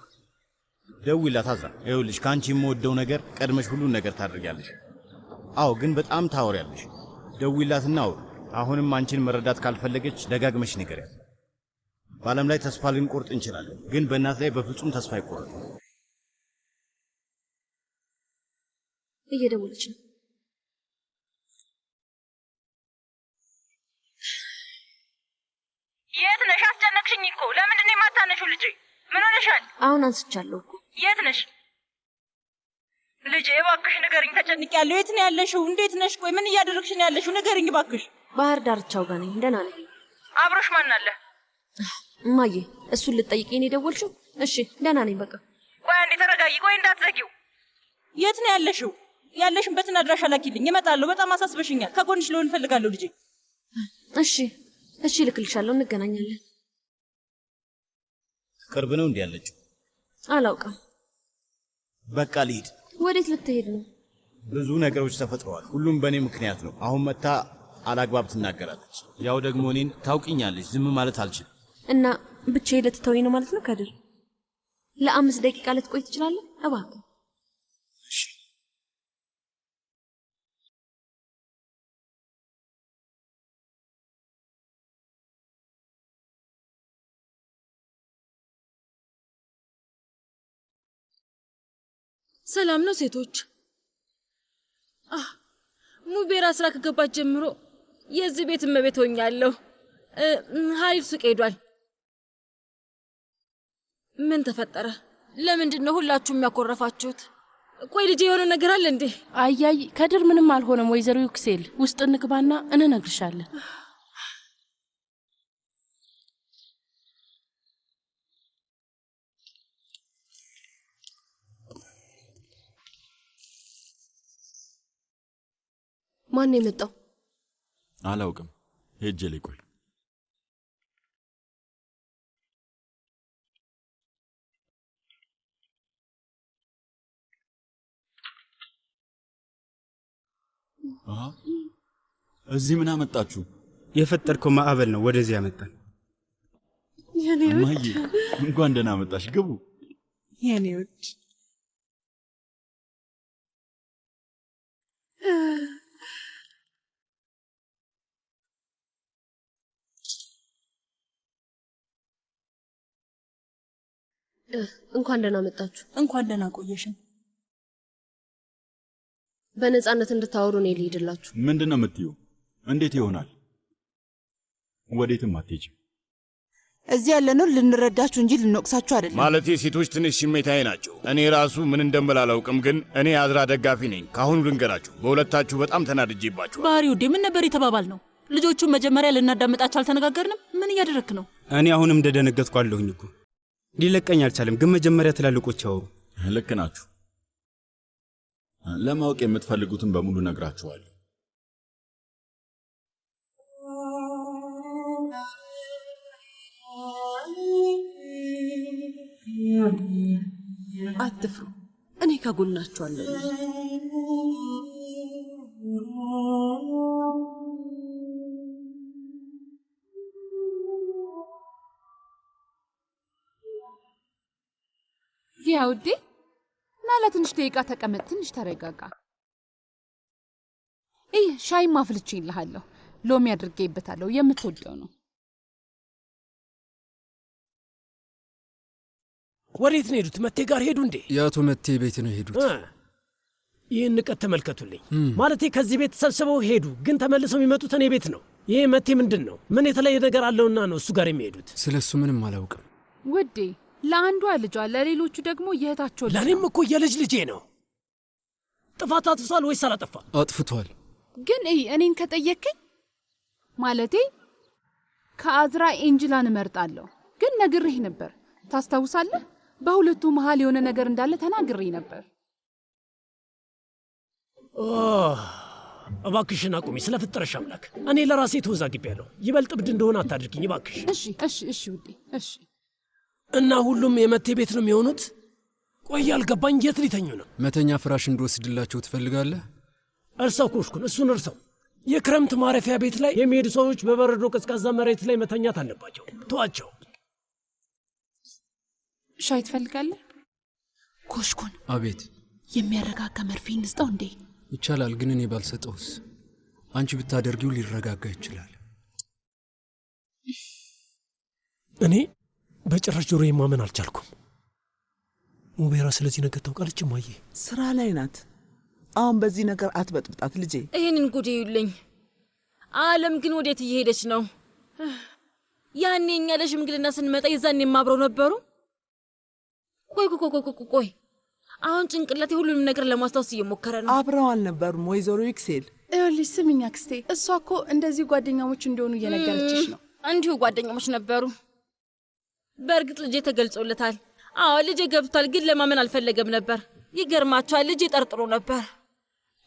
ደውይላት አዝራ። ይኸውልሽ ከአንቺ የምወደው ነገር ቀድመሽ ሁሉን ነገር ታደርጊያለሽ። አዎ ግን በጣም ታወሪያለሽ። ደውይላትና አውሩ። አሁንም አንቺን መረዳት ካልፈለገች ደጋግመሽ ንገሪያት። በዓለም ላይ ተስፋ ልንቆርጥ እንችላለን፣ ግን በእናት ላይ በፍጹም ተስፋ አይቆረጥም። እየደወለች ነው። የት ነሽ? አስጨነቅሽኝ እኮ። ለምንድን ነው የማታነሺው? ልጄ ምን ሆነሻል? አሁን አንስቻለሁ እኮ። የት ነሽ ልጄ? እባክሽ ንገሪኝ፣ ተጨንቄያለሁ። የት ነው ያለሽው? እንዴት ነሽ? ቆይ ምን እያደረግሽ ነው ያለሽው? ንገሪኝ እባክሽ። ባህር ዳርቻው ጋር ነኝ። ደህና ነኝ። አብሮሽ ማን አለ? እማዬ፣ እሱን ልትጠይቂኝ ነው የደወልሽው? እሺ ደህና ነኝ። በቃ ቆይ አንዴ ተረጋጊ። ቆይ እንዳትዘጊው። የት ነው ያለሽው? ያለሽበትን አድራሻ ላኪልኝ፣ እመጣለሁ። በጣም አሳስበሽኛል። ከጎንሽ ልሆን እፈልጋለሁ ልጄ። እሺ ልክልሻለሁ። እንገናኛለን። ቅርብ ነው እንዴ ያለችው? አላውቅም። በቃ ልሂድ። ወዴት ልትሄድ ነው? ብዙ ነገሮች ተፈጥረዋል። ሁሉም በእኔ ምክንያት ነው። አሁን መታ አላግባብ ትናገራለች። ያው ደግሞ እኔን ታውቂኛለች፣ ዝም ማለት አልችልም። እና ብቻዬን ልትተወኝ ነው ማለት ነው? ከድር ለ5 ደቂቃ ልትቆይ ትችላለህ? እባክህ። ሰላም ነው ሴቶች? ሙቤራ ስራ ከገባች ጀምሮ የዚህ ቤት እመቤት ሆኛለሁ። ሀሪፍ ሱቅ ሄዷል። ምን ተፈጠረ? ለምንድን ነው ሁላችሁም ያኮረፋችሁት? ቆይ ልጄ የሆነ ነገር አለ እንዴ? አያይ ከድር ምንም አልሆነም። ወይዘሮ ዩክሴል ውስጥ እንግባና እንነግርሻለን። ማን ነው የመጣው? አላውቅም። ሄጄ ልቆይ። እዚህ ምን አመጣችሁ? የፈጠርከው ማዕበል ነው ወደዚህ ያመጣን። እማዬ እንኳን ደህና መጣሽ። ግቡ። የኔ ውድ እንኳን ደህና መጣችሁ። እንኳን ደህና ቆየሽን። በነጻነት እንድታወሩ ነው ልሄድላችሁ። ምንድነው የምትዩ? እንዴት ይሆናል? ወዴትም አትሄጂም። እዚህ ያለነው ልንረዳችሁ እንጂ ልንወቅሳችሁ አይደለም። ማለቴ ሴቶች ትንሽ ስሜታዊ ናቸው። እኔ ራሱ ምን እንደምል አላውቅም፣ ግን እኔ አዝራ ደጋፊ ነኝ። ካሁኑ ልንገራችሁ፣ በሁለታችሁ በጣም ተናድጄባችኋል። ባህሪ ውዴ፣ ምን ነበር የተባባል ነው? ልጆቹን መጀመሪያ ልናዳምጣቸው አልተነጋገርንም? ምን እያደረክ ነው? እኔ አሁንም እንደደነገጥኩ አለሁኝ እኮ። ሊለቀኝ አልቻለም፣ ግን መጀመሪያ ትላልቆች ያወሩ። ልክ ናችሁ። ለማወቅ የምትፈልጉትን በሙሉ ነግራችኋለሁ። አትፍሩ። አትፍሩ፣ እኔ ከጎናችሁ አለሁ። ዚያ ውዴ፣ ና ለትንሽ ደቂቃ ተቀመጥ፣ ትንሽ ተረጋጋ። ይህ ሻይ ማፍልቼ ይልሃለሁ፣ ሎሚ አድርጌበታለሁ፣ የምትወደው ነው። ወዴት ነው ሄዱት? መቴ ጋር ሄዱ እንዴ? የአቶ መቴ ቤት ነው ሄዱት። ይህን ንቀት ተመልከቱልኝ። ማለቴ ከዚህ ቤት ተሰብስበው ሄዱ፣ ግን ተመልሰው የሚመጡት እኔ ቤት ነው። ይህ መቴ ምንድን ነው? ምን የተለየ ነገር አለውና ነው እሱ ጋር የሚሄዱት? ስለ እሱ ምንም አላውቅም ውዴ። ለአንዷ ልጇ፣ ለሌሎቹ ደግሞ የእህታቸው ልጅ። ለእኔም እኮ የልጅ ልጄ ነው። ጥፋት አጥፍቷል ወይስ አላጠፋ? አጥፍቷል። ግን እኔን ከጠየቅኝ ማለቴ ከአዝራ ኤንጅላን እመርጣለሁ። ግን ነግሬህ ነበር፣ ታስታውሳለህ? በሁለቱ መሃል የሆነ ነገር እንዳለ ተናግሬ ነበር። እባክሽን አቁሚ፣ ስለፈጠረሽ አምላክ። እኔ ለራሴ ተወዛግቤያለሁ። ይበልጥ ብድ እንደሆነ አታድርግኝ እባክሽ። እሺ ውዴ፣ እሺ። እና ሁሉም የመቴ ቤት ነው የሚሆኑት? ቆይ አልገባኝ፣ የት ሊተኙ ነው? መተኛ ፍራሽ እንድወስድላቸው ትፈልጋለህ? እርሳው ኮሽኩን፣ እሱን እርሳው። የክረምት ማረፊያ ቤት ላይ የሚሄዱ ሰዎች በበረዶ ቀዝቃዛ መሬት ላይ መተኛት አለባቸው። ተዋቸው። ሻይ ትፈልጋለህ? ኮሽኩን። አቤት። የሚያረጋጋ መርፌ እንስጠው እንዴ? ይቻላል፣ ግን እኔ ባልሰጠውስ? አንቺ ብታደርጊው ሊረጋጋ ይችላል። እኔ በጭራሽ ጆሮዬ ማመን አልቻልኩም። ሙቤራ ስለዚህ ነገር ታውቃለች? እማዬ ስራ ላይ ናት። አሁን በዚህ ነገር አትበጥብጣት ልጄ። ይህንን ጉድ ይዩልኝ። ዓለም ግን ወዴት እየሄደች ነው? ያኔ እኛ ለሽምግልና ስንመጣ የዛኔም አብረው ነበሩ። ቆይ አሁን ጭንቅላቴ ሁሉንም ነገር ለማስታወስ እየሞከረ ነው። አብረው አልነበሩም ወይዘሮ ይክሴል? ይኸውልሽ ስሚኝ አክስቴ፣ እሷ እኮ እንደዚህ ጓደኛሞች እንደሆኑ እየነገረችሽ ነው። እንዲሁ ጓደኛሞች ነበሩ። በእርግጥ ልጄ ተገልጾለታል። አዎ ልጄ ገብቷል፣ ግን ለማመን አልፈለገም ነበር። ይገርማችኋል፣ ልጄ ጠርጥሮ ነበር።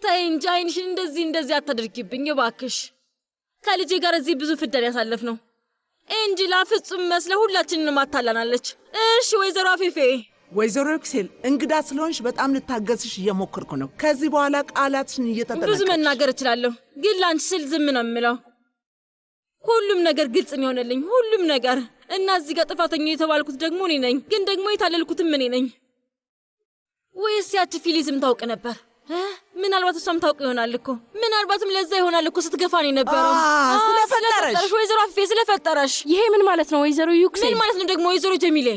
ተይ እንጂ አይንሽን እንደዚህ አታድርጊብኝ እባክሽ። ከልጄ ጋር እዚህ ብዙ ፍዳን ያሳለፍ ነው። ኤንጂላ ፍጹም መስለ ሁላችንንም አታላናለች። እሺ ወይዘሮ አፊፌ። ወይዘሮ ይክሴል፣ እንግዳ ስለሆንሽ በጣም ልታገዝሽ እየሞከርኩ ነው። ከዚህ በኋላ ቃላትሽን እየተጠነቀቅሽ። ብዙ መናገር እችላለሁ፣ ግን ላንቺ ስል ዝም ነው የምለው። ሁሉም ነገር ግልጽ ነው የሆነልኝ፣ ሁሉም ነገር። እና እዚህ ጋር ጥፋተኛ የተባልኩት ደግሞ እኔ ነኝ፣ ግን ደግሞ የታለልኩትም እኔ ነኝ። ወይስ ያቺ ፊሊዝም ታውቅ ነበር? ምናልባት እሷም ታውቅ ይሆናል እኮ። ምናልባትም ለዛ ይሆናል እኮ ስትገፋን የነበረው። ስለፈጠረሽ ወይዘሮ አፊፌ፣ ስለፈጠረሽ። ይሄ ምን ማለት ነው ወይዘሮ ዩክሴል? ምን ማለት ነው ደግሞ ወይዘሮ ጀሚሌ?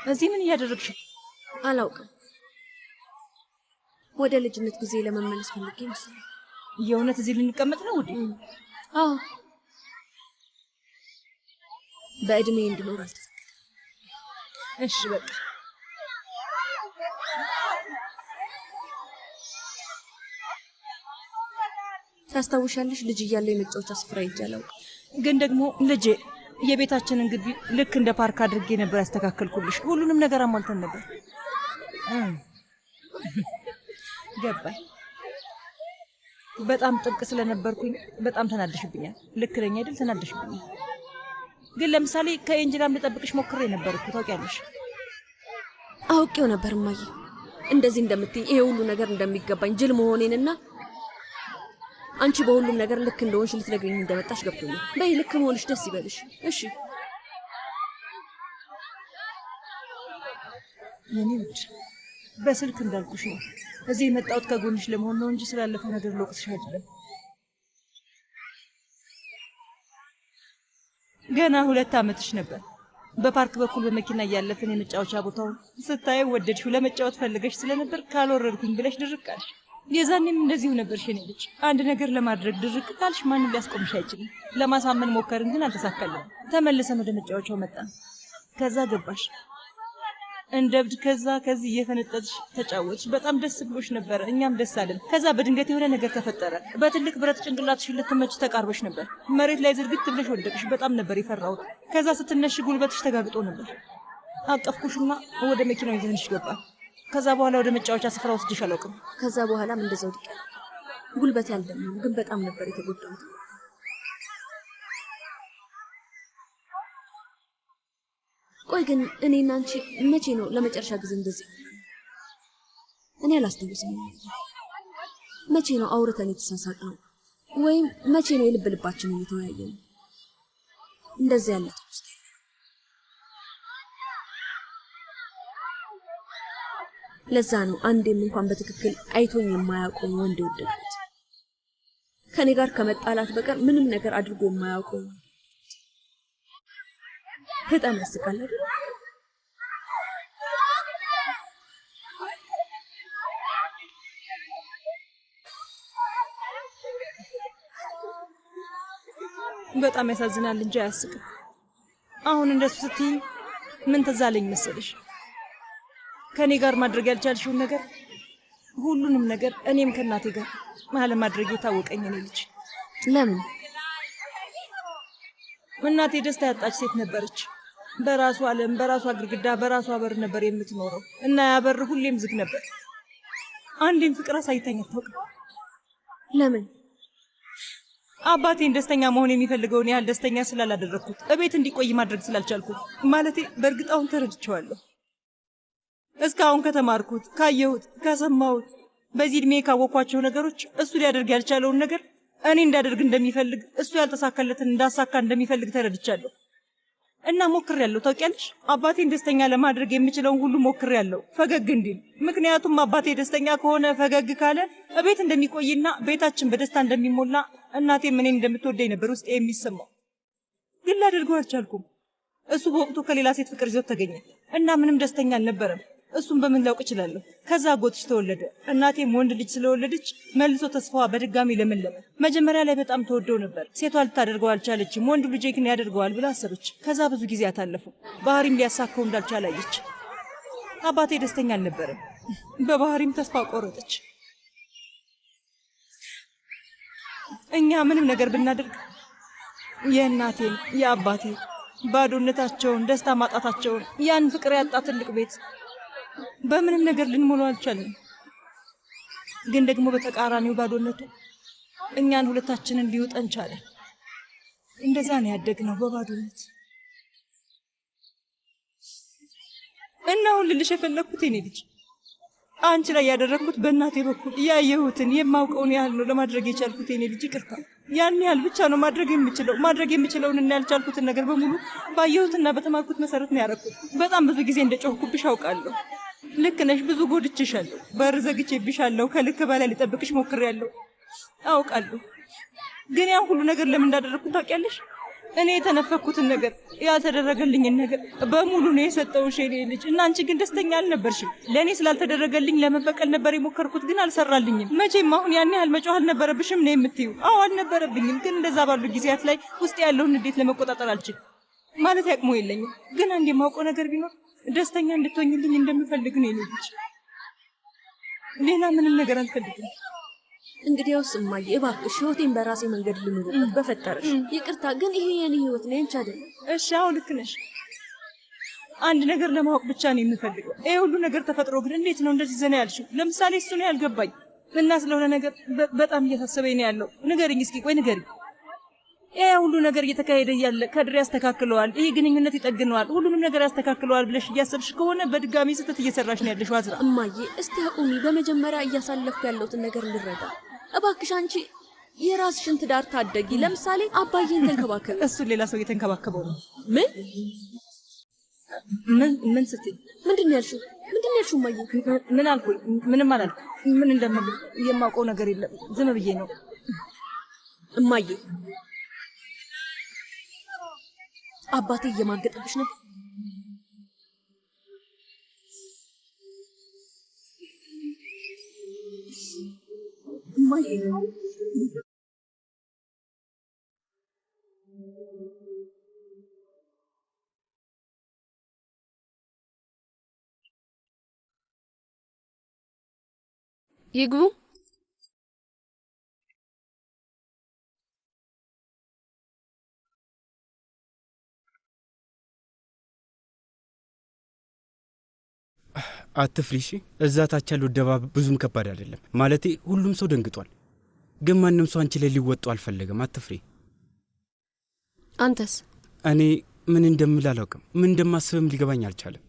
እዚህ ምን እያደረግሽ? አላውቅም። ወደ ልጅነት ጊዜ ለመመለስ ፈልጌ መሰለኝ። የእውነት እዚህ ልንቀመጥ ነው ውዴ? አዎ። በእድሜ እንድኖር አልተፈቀደም። እሺ በቃ ታስታውሻለሽ? ልጅ እያለሁ የመጫወቻ ስፍራ ሄጄ አላውቅም። ግን ደግሞ ልጄ የቤታችንን ግቢ ልክ እንደ ፓርክ አድርጌ ነበር ያስተካከልኩልሽ። ሁሉንም ነገር አሟልተን ነበር። ገባኝ። በጣም ጥብቅ ስለነበርኩኝ በጣም ተናደሽብኛል። ልክ ነኝ አይደል? ተናደሽብኛል። ግን ለምሳሌ ከኤንጅላም ልጠብቅሽ ሞክሬ ነበር እኮ ታውቂያለሽ። አውቄው ነበር እማዬ፣ እንደዚህ እንደምትይ ይሄ ሁሉ ነገር እንደሚገባኝ ጅል መሆኔንና አንቺ በሁሉም ነገር ልክ እንደሆንሽ ልትነግሪኝ እንደመጣሽ ገብቶኛል። በይ ልክ መሆንሽ ደስ ይበልሽ። እሺ የኔ ውድ፣ በስልክ እንዳልኩሽ ነው እዚህ የመጣሁት ከጎንሽ ለመሆን ነው እንጂ ስላለፈው ነገር ልወቅስሽ አይደለም። ገና 2 ዓመትሽ ነበር። በፓርክ በኩል በመኪና እያለፍን የመጫወቻ ቦታውን ስታየው ወደድሽው። ለመጫወት ፈልገሽ ስለነበር ካልወረድኩኝ ብለሽ ድርቅ አልሽ። የዛኔም እንደዚሁ ነበርሽ የኔ ልጅ። አንድ ነገር ለማድረግ ድርቅ ካልሽ ማንም ሊያስቆምሽ አይችልም። ለማሳመን ሞከርን፣ ግን አልተሳካልንም። ተመልሰን ወደ መጫወቻው መጣን። ከዛ ገባሽ። እንደ እብድ ከዚህ እየፈነጠጥሽ ተጫወትሽ። በጣም ደስ ብሎሽ ነበረ፣ እኛም ደስ አለን። ከዛ በድንገት የሆነ ነገር ተፈጠረ። በትልቅ ብረት ጭንቅላትሽ ልትመች ተቃርበሽ ነበር። መሬት ላይ ዝርግት ብለሽ ወደቅሽ። በጣም ነበር የፈራሁት። ከዛ ስትነሽ ጉልበትሽ ተጋግጦ ነበር። አቀፍኩሽና ወደ መኪናው ይዘንሽ ገባ። ከዛ በኋላ ወደ መጫወቻ ስፍራ ወስድሽ አላውቅም። ከዛ በኋላም እንደዛው ድቀ ጉልበት ያልደመም ግን በጣም ነበር የተጎዳሁት። ቆይ ግን እኔና አንቺ መቼ ነው ለመጨረሻ ጊዜ እንደዚህ? እኔ አላስታውስም። መቼ ነው አውርተን የተሳሳቅነው? ወይም መቼ ነው የልብ ልባችንን የተወያየነው? እንደዚህ ያለ ውስጥ ለዛ ነው አንዴም እንኳን በትክክል አይቶኝ የማያውቀው ወንድ የወደድኩት። ከኔ ጋር ከመጣላት በቀር ምንም ነገር አድርጎ የማያውቀው። በጣም ያስቃል አይደል? በጣም ያሳዝናል እንጂ አያስቅም። አሁን እንደሱ ስትይ ምን ተዛለኝ መሰለሽ? ከኔ ጋር ማድረግ ያልቻልሽውን ነገር ሁሉንም ነገር እኔም ከናቴ ጋር ማድረግ የታወቀኝ እኔ ልጅ። ለምን? እናቴ ደስታ ያጣች ሴት ነበረች። በራሷ ዓለም፣ በራሷ ግድግዳ፣ በራሷ በር ነበር የምትኖረው እና ያ በር ሁሌም ዝግ ነበር። አንዴም ፍቅር አሳይታኝ አታውቅም። ለምን? አባቴን ደስተኛ መሆን የሚፈልገውን ያህል ደስተኛ ስላላደረግኩት፣ እቤት እንዲቆይ ማድረግ ስላልቻልኩት። ማለቴ በእርግጥ አሁን ተረድቼዋለሁ። እስካሁን ከተማርኩት፣ ካየሁት፣ ከሰማሁት በዚህ እድሜ ካወኳቸው ነገሮች እሱ ሊያደርግ ያልቻለውን ነገር እኔ እንዳደርግ እንደሚፈልግ፣ እሱ ያልተሳካለትን እንዳሳካ እንደሚፈልግ ተረድቻለሁ እና ሞክሬያለሁ። ታውቂያለሽ፣ አባቴን ደስተኛ ለማድረግ የምችለውን ሁሉ ሞክሬያለሁ፣ ፈገግ እንዲል። ምክንያቱም አባቴ ደስተኛ ከሆነ ፈገግ ካለ እቤት እንደሚቆይና ቤታችን በደስታ እንደሚሞላ እናቴም እኔን እንደምትወደኝ ነበር ውስጥ የሚሰማው። ግን ላደርገው አልቻልኩም። እሱ በወቅቱ ከሌላ ሴት ፍቅር ይዞት ተገኘ እና ምንም ደስተኛ አልነበረም። እሱም በምን ላውቅ እችላለሁ? ከዛ አጎትሽ ተወለደ። እናቴም ወንድ ልጅ ስለወለደች መልሶ ተስፋዋ በድጋሚ ለመለመ። መጀመሪያ ላይ በጣም ተወደው ነበር። ሴቷ ልታደርገው አልቻለችም። ወንዱ ልጄ ግን ያደርገዋል ብላ አሰበች። ከዛ ብዙ ጊዜ አታለፉ። ባህሪም ሊያሳካው እንዳልቻለ አየች። አባቴ ደስተኛ አልነበረም። በባህሪም ተስፋ ቆረጠች። እኛ ምንም ነገር ብናደርግ የእናቴን የአባቴ ባዶነታቸውን፣ ደስታ ማጣታቸውን፣ ያን ፍቅር ያጣ ትልቅ ቤት በምንም ነገር ልንሞላው አልቻልንም። ግን ደግሞ በተቃራኒው ባዶነቱ እኛን ሁለታችንን ሊውጠን ቻለ። እንደዛ ነው ያደግነው በባዶነት። እና አሁን ልልሽ የፈለግኩት የኔ ልጅ አንቺ ላይ ያደረግኩት በእናቴ በኩል ያየሁትን የማውቀውን ያህል ነው ለማድረግ የቻልኩት የኔ ልጅ። ይቅርታ። ያን ያህል ብቻ ነው ማድረግ የምችለውን እና ያልቻልኩትን ነገር በሙሉ ባየሁትና በተማርኩት መሰረት ነው ያደረኩት። በጣም ብዙ ጊዜ እንደጮህኩብሽ አውቃለሁ። ልክ ነሽ። ብዙ ጎድቼሻለሁ። በር ዘግቼብሻለሁ። ከልክ በላይ ልጠብቅሽ ሞክሬያለሁ አውቃለሁ። ግን ያን ሁሉ ነገር ለምን እንዳደረግኩት ታውቂያለሽ? እኔ የተነፈኩትን ነገር ያልተደረገልኝን ነገር በሙሉ ነው የሰጠውሽ የኔ ልጅ። እና አንቺ ግን ደስተኛ አልነበርሽም። ለእኔ ስላልተደረገልኝ ለመበቀል ነበር የሞከርኩት፣ ግን አልሰራልኝም። መቼም አሁን ያን ያህል መጮህ አልነበረብሽም ነው የምትዩ? አዎ አልነበረብኝም። ግን እንደዛ ባሉ ጊዜያት ላይ ውስጥ ያለውን ንዴት ለመቆጣጠር አልችል ማለት ያቅሙ የለኝም። ግን አንድ የማውቀው ነገር ቢኖር ደስተኛ እንድትሆኝልኝ እንደምፈልግ ነው የኔ ልጅ። ሌላ ምንም ነገር አልፈልግም። እንግዲያውስ እማዬ እባክሽ ህይወቴን በራሴ መንገድ ልኑርበት በፈጠረሽ። ይቅርታ ግን ይሄ የኔ ህይወት ነው፣ ያንቺ አይደለም። እሺ አዎ ልክ ነሽ። አንድ ነገር ለማወቅ ብቻ ነው የምፈልገው። ይሄ ሁሉ ነገር ተፈጥሮ ግን እንዴት ነው እንደዚህ ዘና ያልሽው? ለምሳሌ እሱ ነው ያልገባኝ እና ስለሆነ ነገር በጣም እያሳሰበኝ ነው ያለው። ንገሪኝ እስኪ፣ ቆይ ንገሪኝ። ይሄ ሁሉ ነገር እየተካሄደ እያለ ከድር ያስተካክለዋል፣ ይሄ ግንኙነት ይጠግነዋል፣ ሁሉንም ነገር ያስተካክለዋል ብለሽ እያሰብሽ ከሆነ በድጋሚ ስህተት እየሰራሽ ነው ያለሽው አዝራ። እማዬ እስቲ አቁሚ። በመጀመሪያ እያሳለፍኩ ያለሁትን ነገር ልረዳ እባክሽ። አንቺ የራስሽን ትዳር ታደጊ። ለምሳሌ አባዬን ተንከባከብ። እሱ ሌላ ሰው እየተንከባከበው ነው። ምን ስትይ? ምንድን ነው ያልሽው? እማዬ? ምን አልኩኝ? ምንም አላልኩም። ምን እንደምል የማውቀው ነገር የለም። ዝም ብዬ ነው እማዬ። አባቴ እየማገጠብሽ ነበር። እማዬ ይግቡ። አትፍሪ እሺ። እዛ ታች ያለው ደባብ ብዙም ከባድ አይደለም። ማለቴ ሁሉም ሰው ደንግጧል፣ ግን ማንም ሰው አንቺ ላይ ሊወጣው አልፈለገም። አትፍሪ። አንተስ? እኔ ምን እንደምል አላውቅም። ምን እንደማስብም ሊገባኝ አልቻለም።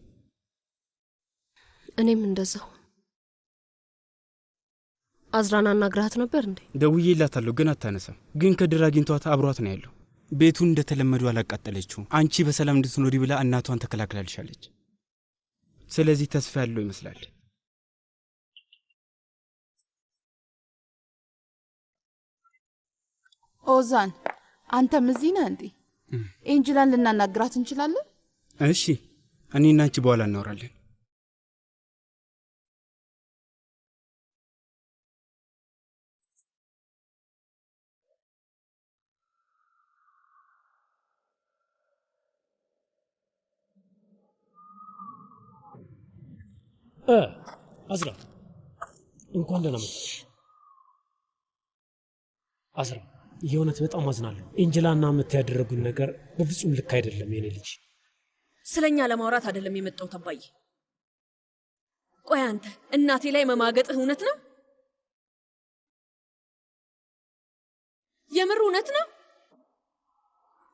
እኔም እንደዛው። አዝራን አናግራት ነበር እንዴ? ደውዬላታለሁ ግን አታነሳም። ግን ከድር አግኝቷት አብሯት ነው ያለው። ቤቱን እንደተለመደው አላቃጠለችው። አንቺ በሰላም እንድትኖሪ ብላ እናቷን ተከላክላልሻለች። ስለዚህ ተስፋ ያለው ይመስላል። ኦዛን አንተም እዚህ ነህ እንዴ? ኤንጅላን ልናናግራት እንችላለን? እሺ፣ እኔና አንቺ በኋላ እናወራለን። አዝራ እንኳን ደህና መጣሽ። አዝራ የእውነት በጣም አዝናለሁ። ኤንጅላና መት ያደረጉን ነገር በፍጹም ልክ አይደለም። የኔ ልጅ ስለኛ ለማውራት አይደለም የመጣው አባዬ። ቆይ አንተ እናቴ ላይ መማገጥህ እውነት ነው? የምር እውነት ነው?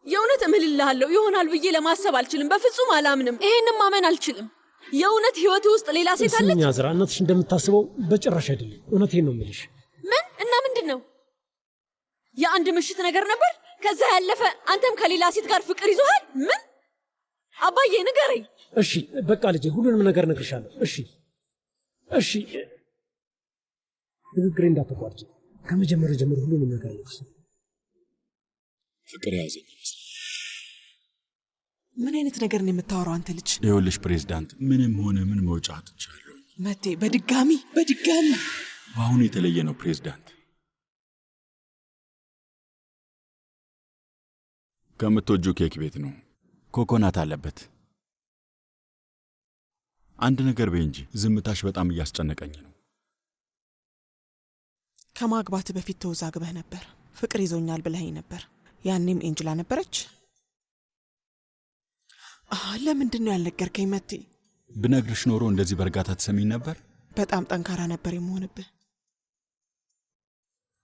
የእውነት እምልልሃለሁ ይሆናል ብዬ ለማሰብ አልችልም። በፍጹም አላምንም። ይሄንን ማመን አልችልም። የእውነት ህይወት ውስጥ ሌላ ሴት አለች? ስሚኝ አዝራ፣ እናትሽ እንደምታስበው በጭራሽ አይደለም። እውነቴን ነው የምልሽ። ምን እና ምንድን ነው? የአንድ ምሽት ነገር ነበር? ከዛ ያለፈ አንተም ከሌላ ሴት ጋር ፍቅር ይዞሃል? ምን? አባዬ ንገረኝ። እሺ በቃ ልጄ፣ ሁሉንም ነገር እነግርሻለሁ። እሺ እሺ፣ ንግግሬ እንዳትቋርጪ። ከመጀመሪያው ጀምሮ ሁሉንም ነገር እነግርሻለሁ። ፍቅር ያዘኝ ይመስል። ምን አይነት ነገር ነው የምታወራው አንተ ልጅ? ይኸውልሽ ፕሬዝዳንት፣ ምንም ሆነ ምን መውጫ አጥቻለሁ። መቴ በድጋሚ በአሁኑ የተለየ ነው ፕሬዝዳንት። ከምትወጁ ኬክ ቤት ነው። ኮኮናት አለበት። አንድ ነገር በይ እንጂ ዝምታሽ በጣም እያስጨነቀኝ ነው። ከማግባት በፊት ተወዛግበህ ነበር። ፍቅር ይዞኛል ብለኸኝ ነበር። ያኔም ኤንጅላ ነበረች። ለምንድን ነው ያልነገርከኝ መቴ? ብነግርሽ ኖሮ እንደዚህ በእርጋታ ትሰሚኝ ነበር። በጣም ጠንካራ ነበር የምሆንብህ።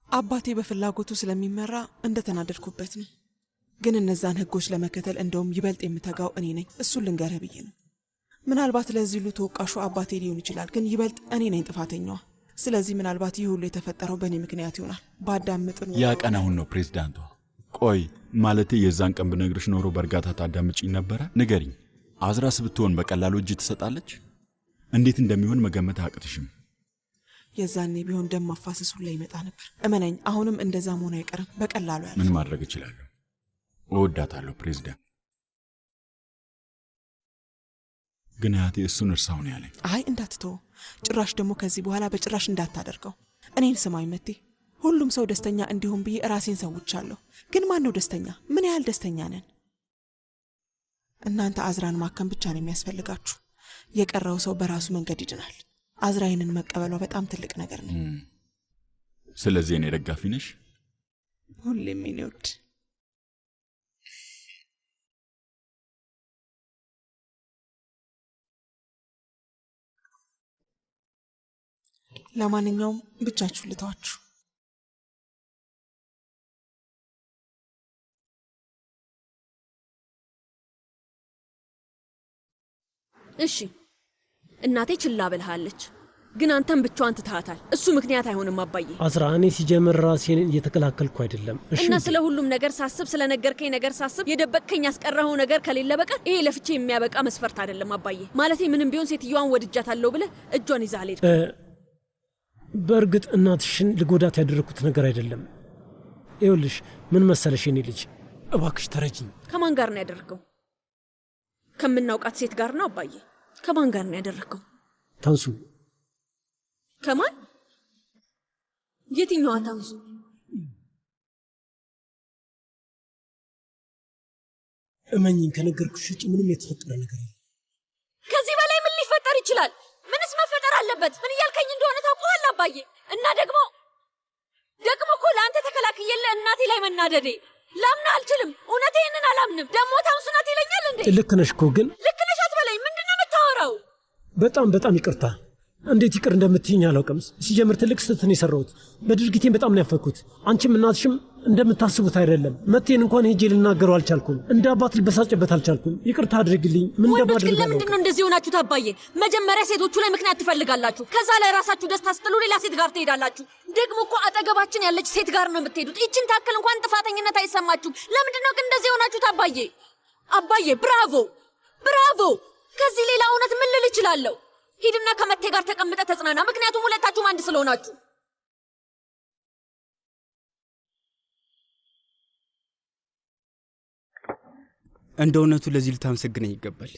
አባቴ በፍላጎቱ ስለሚመራ እንደተናደድኩበት ነው። ግን እነዛን ህጎች ለመከተል እንደውም ይበልጥ የምተጋው እኔ ነኝ። እሱን ልንገርህ ብዬ ነው። ምናልባት ለዚህ ሁሉ ተወቃሹ አባቴ ሊሆን ይችላል፣ ግን ይበልጥ እኔ ነኝ ጥፋተኛዋ። ስለዚህ ምናልባት ይህ ሁሉ የተፈጠረው በእኔ ምክንያት ይሆናል። ባዳምጥን ያ ቀን አሁን ነው ፕሬዝዳንቷ። ቆይ ማለቴ የዛን ቀን ብነግርሽ ኖሮ በእርጋታ ታዳምጪኝ ነበረ? ንገሪኝ። አዝራስ ብትሆን በቀላሉ እጅ ትሰጣለች? እንዴት እንደሚሆን መገመት አቅትሽም። የዛኔ ቢሆን ደም ማፋሰስ ሁላ ይመጣ ነበር። እመነኝ፣ አሁንም እንደዛ መሆን አይቀርም። በቀላሉ ያለ ምን ማድረግ እችላለሁ? እወዳታለሁ ፕሬዝዳንት። ግን አያቴ እሱን እርሳው ነው ያለኝ። አይ እንዳትተው፣ ጭራሽ ደግሞ ከዚህ በኋላ በጭራሽ እንዳታደርገው። እኔን ስማኝ መቴ፣ ሁሉም ሰው ደስተኛ እንዲሆን ብዬ ራሴን ሰውቻለሁ። ግን ማን ነው ደስተኛ? ምን ያህል ደስተኛ ነን? እናንተ አዝራን ማከም ብቻ ነው የሚያስፈልጋችሁ። የቀረው ሰው በራሱ መንገድ ይድናል። አዝራይንን መቀበሏ በጣም ትልቅ ነገር ነው። ስለዚህ እኔ ደጋፊ ነሽ? ሁሌም እኔ ወድ ለማንኛውም ብቻችሁ ልተዋችሁ። እሺ እናቴ ችላ ብልሃለች፣ ግን አንተም ብቻዋን ትተሃታል። እሱ ምክንያት አይሆንም አባዬ። አዝራ፣ እኔ ሲጀምር ራሴን እየተከላከልኩ አይደለም። እሺ እና ስለ ሁሉም ነገር ሳስብ፣ ስለ ነገርከኝ ነገር ሳስብ የደበቅከኝ ያስቀረኸው ነገር ከሌለ በቀር ይሄ ለፍቼ የሚያበቃ መስፈርት አይደለም አባዬ። ማለቴ ምንም ቢሆን ሴትዮዋን ወድጃታለሁ ብለህ እጇን ይዘህ አልሄድክም። በእርግጥ እናትሽን ልጎዳት ያደረኩት ነገር አይደለም። ይኸውልሽ ምን መሰለሽ የኔ ልጅ፣ እባክሽ ተረጂኝ። ከማን ጋር ነው ያደረከው? ከምናውቃት ሴት ጋር ነው አባዬ። ከማን ጋር ነው ያደረከው? ታንሱ። ከማን? የትኛዋ ታንሱ? እመኝኝ፣ ከነገርኩሽ ውጭ ምንም የተፈጠረ ነገር የለም። ከዚህ በላይ ምን ሊፈጠር ይችላል? ምንስ ወይስ መፈጠር አለበት? ምን እያልከኝ እንደሆነ ታውቀዋል አባዬ? እና ደግሞ እኮ ለአንተ ተከላክዬልህ እናቴ ላይ መናደዴ ላምና አልችልም። እውነት ይህንን አላምንም። ደግሞ ታውሱ ናት ይለኛል እንዴ? ልክ ነሽ እኮ ግን ልክ ነሽ አትበለኝ። ምንድን ነው የምታወራው? በጣም ይቅርታ። እንዴት ይቅር እንደምትይኝ አላውቅም። ሲጀምር ትልቅ ስህተትን የሰራሁት በድርጊቴን በጣም ነው ያፈኩት። አንቺም እናትሽም እንደምታስቡት አይደለም። መቴን እንኳን ሄጄ ልናገረው አልቻልኩም። እንደ አባት ልበሳጭበት አልቻልኩም። ይቅርታ አድርግልኝ። ምን ወንዶች ግን ለምንድን ነው እንደዚህ ሆናችሁት አባዬ? መጀመሪያ ሴቶቹ ላይ ምክንያት ትፈልጋላችሁ፣ ከዛ ላይ ራሳችሁ ደስታ ስትሉ ሌላ ሴት ጋር ትሄዳላችሁ። ደግሞ እኮ አጠገባችን ያለች ሴት ጋር ነው የምትሄዱት። ይችን ታክል እንኳን ጥፋተኝነት አይሰማችሁም። ለምንድን ነው ግን እንደዚህ ሆናችሁት አባዬ? አባዬ ብራቮ። ከዚህ ሌላ እውነት ምን ልል እችላለሁ? ሂድና ከመቴ ጋር ተቀምጠ ተጽናና። ምክንያቱም ሁለታችሁም አንድ ስለሆናችሁ። እንደ እውነቱ ለዚህ ልታመሰግነኝ ይገባል።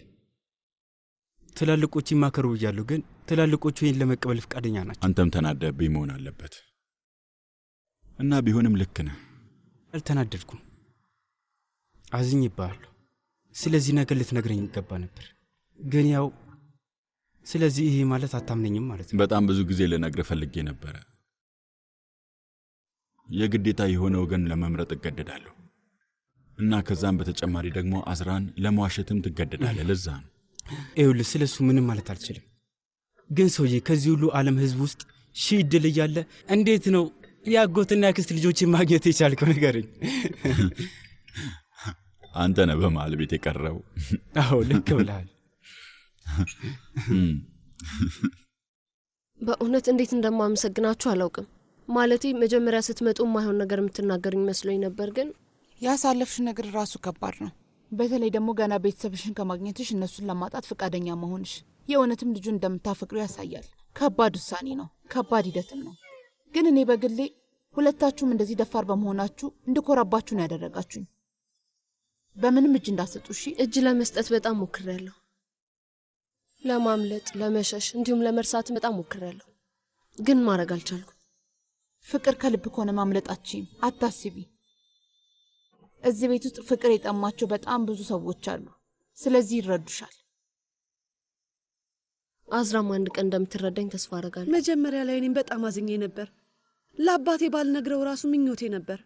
ትላልቆቹ ይማከሩ ብያለሁ፣ ግን ትላልቆቹ ይህን ለመቀበል ፈቃደኛ ናቸው። አንተም ተናደብኝ መሆን አለበት እና ቢሆንም ልክ ነህ። አልተናደድኩም፣ አዝኜብሃለሁ። ስለዚህ ነገር ልትነግረኝ ይገባ ነበር፣ ግን ያው ስለዚህ ይሄ ማለት አታምነኝም ማለት ነው። በጣም ብዙ ጊዜ ልነግርህ ፈልጌ ነበረ። የግዴታ የሆነ ወገን ለመምረጥ እገደዳለሁ እና ከዛም በተጨማሪ ደግሞ አዝራን ለመዋሸትም ትገደዳለህ። ለዛ ነው። ይኸውልህ ስለሱ ምንም ማለት አልችልም፣ ግን ሰውዬ ከዚህ ሁሉ ዓለም ህዝብ ውስጥ ሺህ ዕድል እያለ እንዴት ነው የአጎትና የአክስት ልጆችን ማግኘት የቻልከው? ንገረኝ። አንተ ነህ በመሃል ቤት የቀረው። አዎ ልክ ብለሃል። በእውነት እንዴት እንደማመሰግናችሁ አላውቅም። ማለቴ መጀመሪያ ስትመጡ የማይሆን ነገር የምትናገሩኝ መስሎኝ ነበር፣ ግን ያሳለፍሽ ነገር ራሱ ከባድ ነው። በተለይ ደግሞ ገና ቤተሰብሽን ከማግኘትሽ እነሱን ለማጣት ፈቃደኛ መሆንሽ የእውነትም ልጁን እንደምታፈቅሩ ያሳያል። ከባድ ውሳኔ ነው፣ ከባድ ሂደትም ነው። ግን እኔ በግሌ ሁለታችሁም እንደዚህ ደፋር በመሆናችሁ እንድኮራባችሁ ነው ያደረጋችሁኝ። በምንም እጅ እንዳሰጡ። እሺ፣ እጅ ለመስጠት በጣም ሞክሬያለሁ። ለማምለጥ፣ ለመሸሽ እንዲሁም ለመርሳት በጣም ሞክሬያለሁ፣ ግን ማድረግ አልቻልኩም። ፍቅር ከልብ ከሆነ ማምለጣችም አታስቢ። እዚህ ቤት ውስጥ ፍቅር የጠማቸው በጣም ብዙ ሰዎች አሉ። ስለዚህ ይረዱሻል። አዝራም አንድ ቀን እንደምትረዳኝ ተስፋ አደርጋለሁ። መጀመሪያ ላይ እኔም በጣም አዝኜ ነበር። ለአባቴ ባልነግረው ራሱ ምኞቴ ነበር።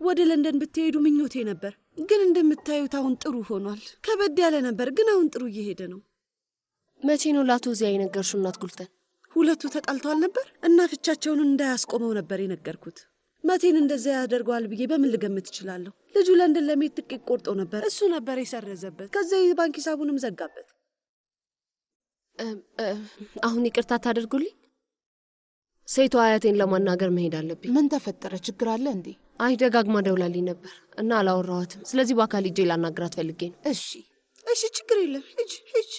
ወደ ለንደን ብትሄዱ ምኞቴ ነበር። ግን እንደምታዩት አሁን ጥሩ ሆኗል። ከበድ ያለ ነበር፣ ግን አሁን ጥሩ እየሄደ ነው። መቼ ነው ላቶ እዚያ የነገርሽው? እናት ጉልተን ሁለቱ ተጣልተዋል ነበር እና ፍቻቸውን እንዳያስቆመው ነበር የነገርኩት። መቴን እንደዚያ ያደርገዋል ብዬ በምን ልገምት እችላለሁ? ልጁ ለንደን ለመሄድ ትኬት ቆርጦ ነበር። እሱ ነበር የሰረዘበት። ከዚያ የባንክ ሂሳቡንም ዘጋበት። አሁን ይቅርታ ታደርጉልኝ? ሴቷ አያቴን ለማናገር መሄድ አለብኝ። ምን ተፈጠረ? ችግር አለ እንዴ? አይ ደጋግማ ደውላልኝ ነበር እና አላወራኋትም። ስለዚህ በአካል ሂጄ ላናግራት ፈልጌ ነው። እሺ፣ ችግር የለም። ሂጅ።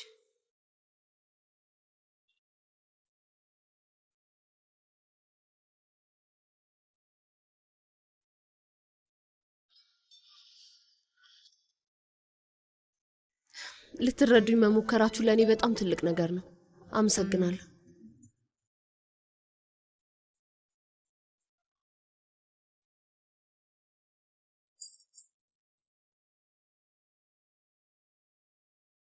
ልትረዱኝ መሞከራችሁ ለእኔ በጣም ትልቅ ነገር ነው። አመሰግናለሁ።